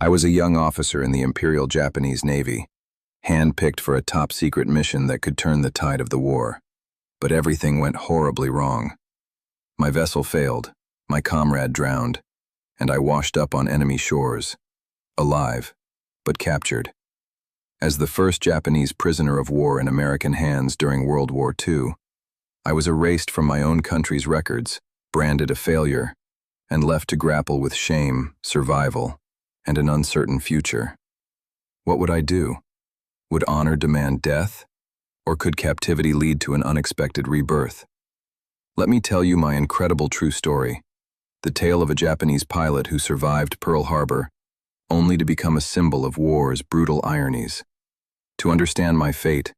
I was a young officer in the Imperial Japanese Navy, hand-picked for a top-secret mission that could turn the tide of the war. But everything went horribly wrong. My vessel failed, my comrade drowned, and I washed up on enemy shores, alive, but captured. As the first Japanese prisoner of war in American hands during World War II, I was erased from my own country's records, branded a failure, and left to grapple with shame, survival, and an uncertain future. What would I do? Would honor demand death? Or could captivity lead to an unexpected rebirth? Let me tell you my incredible true story, the tale of a Japanese pilot who survived Pearl Harbor, only to become a symbol of war's brutal ironies. To understand my fate,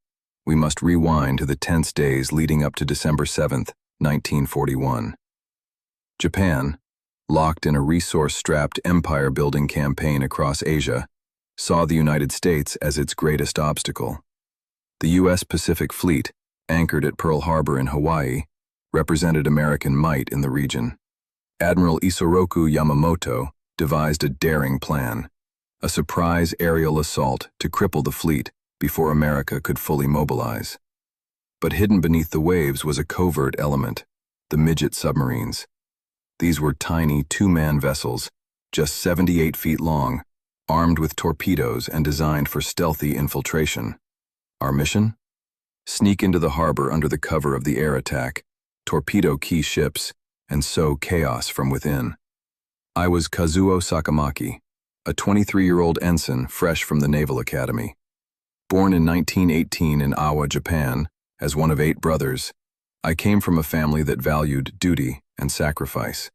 we must rewind to the tense days leading up to December 7th, 1941. Japan, locked in a resource-strapped empire-building campaign across Asia, saw the United States as its greatest obstacle. The U.S. Pacific Fleet, anchored at Pearl Harbor in Hawaii, represented American might in the region. Admiral Isoroku Yamamoto devised a daring plan, a surprise aerial assault to cripple the fleet before America could fully mobilize. But hidden beneath the waves was a covert element, the Midget submarines. These were tiny two-man vessels, just 78 feet long, armed with torpedoes and designed for stealthy infiltration. Our mission? Sneak into the harbor under the cover of the air attack, torpedo key ships, and sow chaos from within. I was Kazuo Sakamaki, a 23-year-old ensign fresh from the Naval Academy. Born in 1918 in Awa, Japan, as one of 8 brothers, I came from a family that valued duty and sacrifice.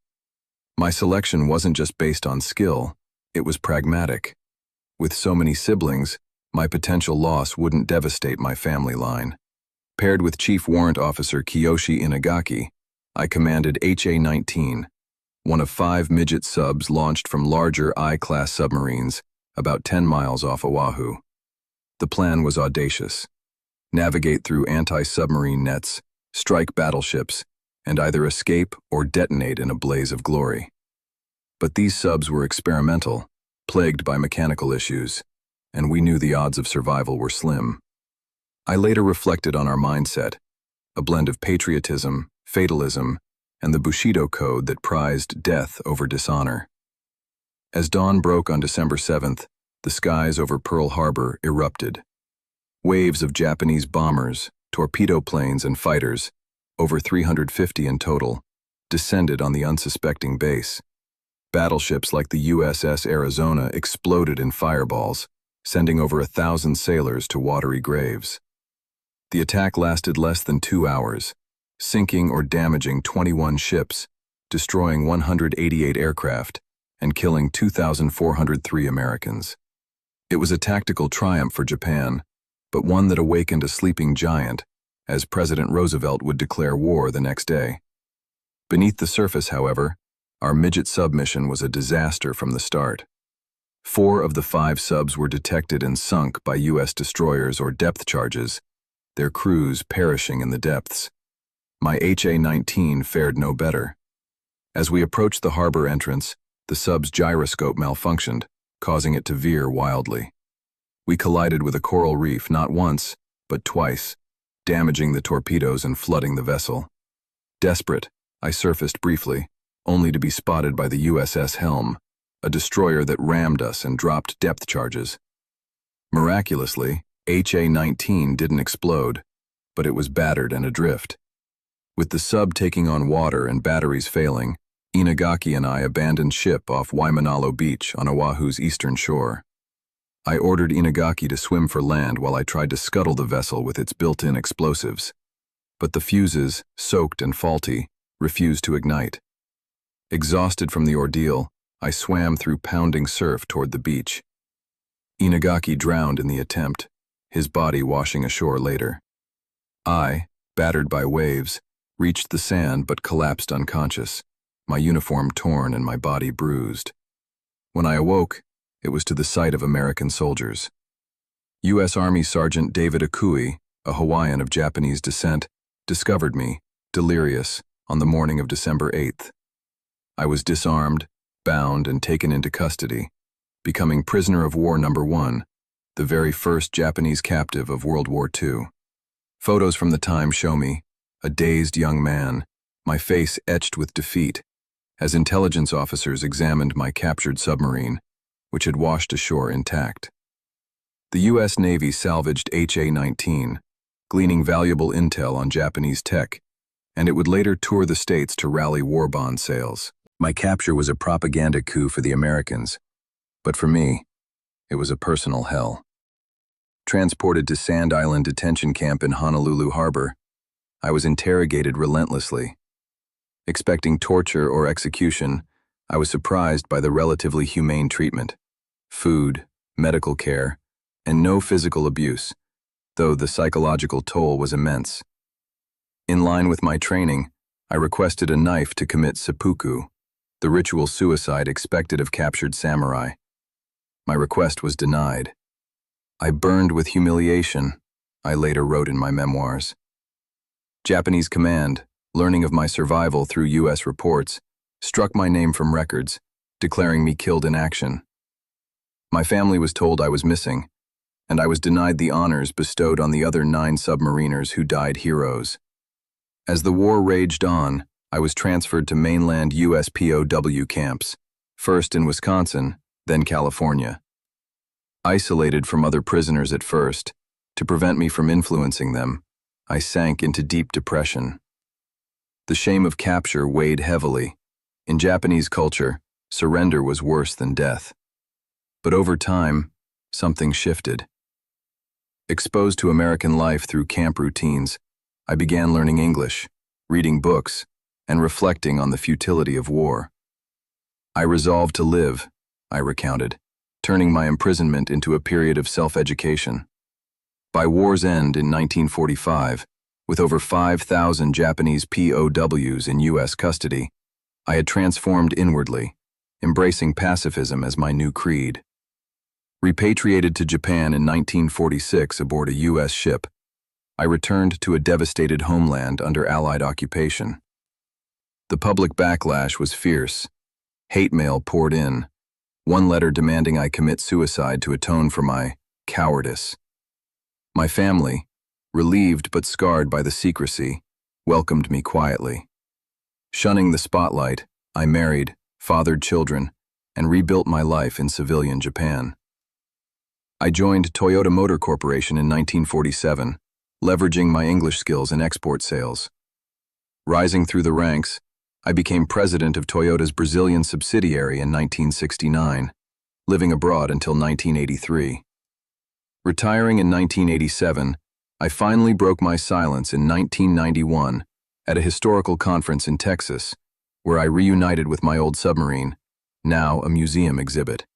My selection wasn't just based on skill, it was pragmatic. With so many siblings, my potential loss wouldn't devastate my family line. Paired with Chief Warrant Officer Kiyoshi Inagaki, I commanded HA-19, one of 5 Midget subs launched from larger I-class submarines about 10 miles off Oahu. The plan was audacious. Navigate through anti-submarine nets, strike battleships, and either escape or detonate in a blaze of glory. But these subs were experimental, plagued by mechanical issues, and we knew the odds of survival were slim. I later reflected on our mindset, a blend of patriotism, fatalism, and the Bushido code that prized death over dishonor. As dawn broke on December 7th, the skies over Pearl Harbor erupted. Waves of Japanese bombers, torpedo planes, and fighters, over 350 in total, descended on the unsuspecting base. Battleships like the USS Arizona exploded in fireballs, sending over 1,000 sailors to watery graves. The attack lasted less than 2 hours, sinking or damaging 21 ships, destroying 188 aircraft, and killing 2,403 Americans. It was a tactical triumph for Japan, but one that awakened a sleeping giant, as President Roosevelt would declare war the next day. Beneath the surface, however, our Midget submission was a disaster from the start. 4 of the 5 subs were detected and sunk by U.S. destroyers or depth charges, their crews perishing in the depths. My HA-19 fared no better. As we approached the harbor entrance, the sub's gyroscope malfunctioned, causing it to veer wildly. We collided with a coral reef not once, but twice, damaging the torpedoes and flooding the vessel. Desperate, I surfaced briefly, only to be spotted by the USS Helm, a destroyer that rammed us and dropped depth charges. Miraculously, HA-19 didn't explode, but it was battered and adrift. With the sub taking on water and batteries failing, Inagaki and I abandoned ship off Waimanalo Beach on Oahu's eastern shore. I ordered Inagaki to swim for land while I tried to scuttle the vessel with its built-in explosives. But the fuses, soaked and faulty, refused to ignite. Exhausted from the ordeal, I swam through pounding surf toward the beach. Inagaki drowned in the attempt, his body washing ashore later. I, battered by waves, reached the sand but collapsed unconscious, my uniform torn and my body bruised. When I awoke, it was to the sight of American soldiers. U.S. Army Sergeant David Akui, a Hawaiian of Japanese descent, discovered me, delirious, on the morning of December 8th. I was disarmed, bound, and taken into custody, becoming prisoner of war number 1, the very first Japanese captive of World War II. Photos from the time show me, a dazed young man, my face etched with defeat, as intelligence officers examined my captured submarine, which had washed ashore intact. The U.S. Navy salvaged HA-19, gleaning valuable intel on Japanese tech, and it would later tour the States to rally war bond sales. My capture was a propaganda coup for the Americans, but for me, it was a personal hell. Transported to Sand Island Detention Camp in Honolulu Harbor, I was interrogated relentlessly. Expecting torture or execution, I was surprised by the relatively humane treatment: food, medical care, and no physical abuse, though the psychological toll was immense. In line with my training, I requested a knife to commit seppuku, the ritual suicide expected of captured samurai. My request was denied. I burned with humiliation, I later wrote in my memoirs. Japanese command, learning of my survival through U.S. reports, struck my name from records, declaring me killed in action. My family was told I was missing, and I was denied the honors bestowed on the other 9 submariners who died heroes. As the war raged on, I was transferred to mainland U.S. POW camps, first in Wisconsin, then California. Isolated from other prisoners at first, to prevent me from influencing them, I sank into deep depression. The shame of capture weighed heavily. In Japanese culture, surrender was worse than death. But over time, something shifted. Exposed to American life through camp routines, I began learning English, reading books, and reflecting on the futility of war. I resolved to live, I recounted, turning my imprisonment into a period of self-education. By war's end in 1945, with over 5,000 Japanese POWs in U.S. custody, I had transformed inwardly, embracing pacifism as my new creed. Repatriated to Japan in 1946 aboard a U.S. ship, I returned to a devastated homeland under Allied occupation. The public backlash was fierce. Hate mail poured in, one letter demanding I commit suicide to atone for my cowardice. My family, relieved but scarred by the secrecy, welcomed me quietly. Shunning the spotlight, I married, fathered children, and rebuilt my life in civilian Japan. I joined Toyota Motor Corporation in 1947, leveraging my English skills in export sales. Rising through the ranks, I became president of Toyota's Brazilian subsidiary in 1969, living abroad until 1983. Retiring in 1987, I finally broke my silence in 1991 at a historical conference in Texas, where I reunited with my old submarine, now a museum exhibit.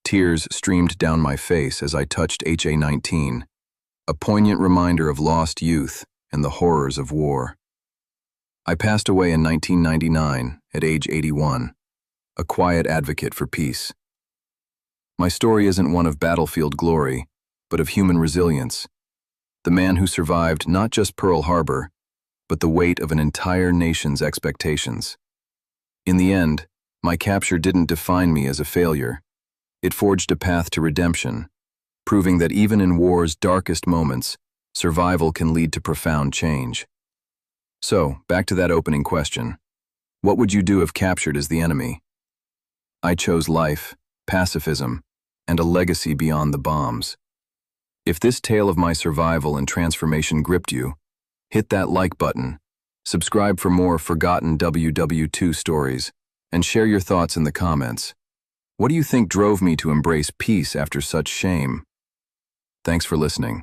Tears streamed down my face as I touched HA-19, a poignant reminder of lost youth and the horrors of war. I passed away in 1999 at age 81, a quiet advocate for peace. My story isn't one of battlefield glory, but of human resilience. The man who survived not just Pearl Harbor, but the weight of an entire nation's expectations. In the end, my capture didn't define me as a failure. It forged a path to redemption, proving that even in war's darkest moments, survival can lead to profound change. So, back to that opening question. What would you do if captured as the enemy? I chose life, pacifism, and a legacy beyond the bombs. If this tale of my survival and transformation gripped you, hit that like button, subscribe for more forgotten WW2 stories, and share your thoughts in the comments. What do you think drove me to embrace peace after such shame? Thanks for listening.